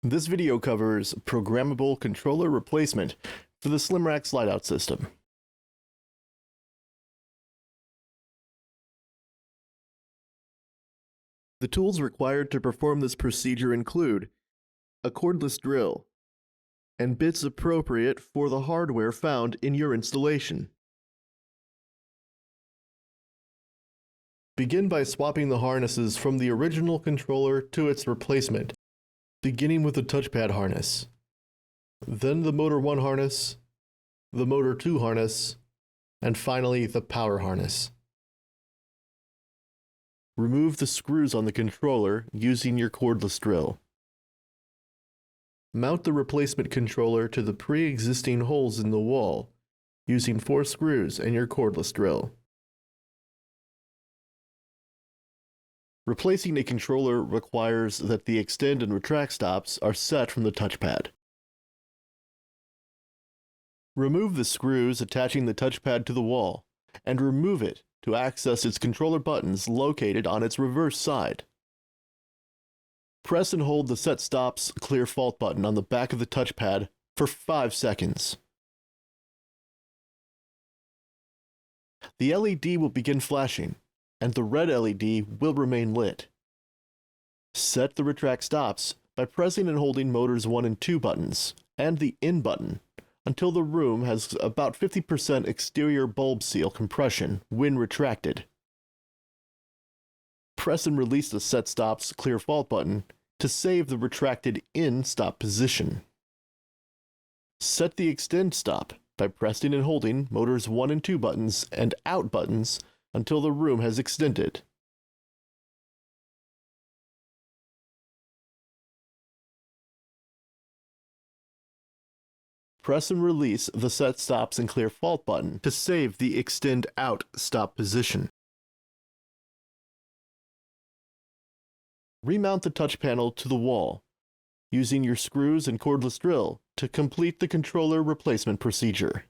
This video covers programmable controller replacement for the SlimRack slide-out system. The tools required to perform this procedure include a cordless drill and bits appropriate for the hardware found in your installation. Begin by swapping the harnesses from the original controller to its replacement, beginning with the touchpad harness, then the motor 1 harness, the motor 2 harness, and finally the power harness. Remove the screws on the controller using your cordless drill. Mount the replacement controller to the pre-existing holes in the wall using 4 screws and your cordless drill. Replacing a controller requires that the extend and retract stops are set from the touchpad. Remove the screws attaching the touchpad to the wall, and remove it to access its controller buttons located on its reverse side. Press and hold the Set Stops Clear Fault button on the back of the touchpad for 5 seconds. The LED will begin flashing, and the red LED will remain lit. Set the retract stops by pressing and holding motors 1 and 2 buttons and the in button until the room has about 50% exterior bulb seal compression when retracted. Press and release the Set Stops Clear Fault button to save the retracted in stop position. Set the extend stop by pressing and holding motors 1 and 2 buttons and out buttons until the room has extended. Press and release the Set Stops and Clear Fault button to save the extend out stop position. Remount the touch panel to the wall using your screws and cordless drill to complete the controller replacement procedure.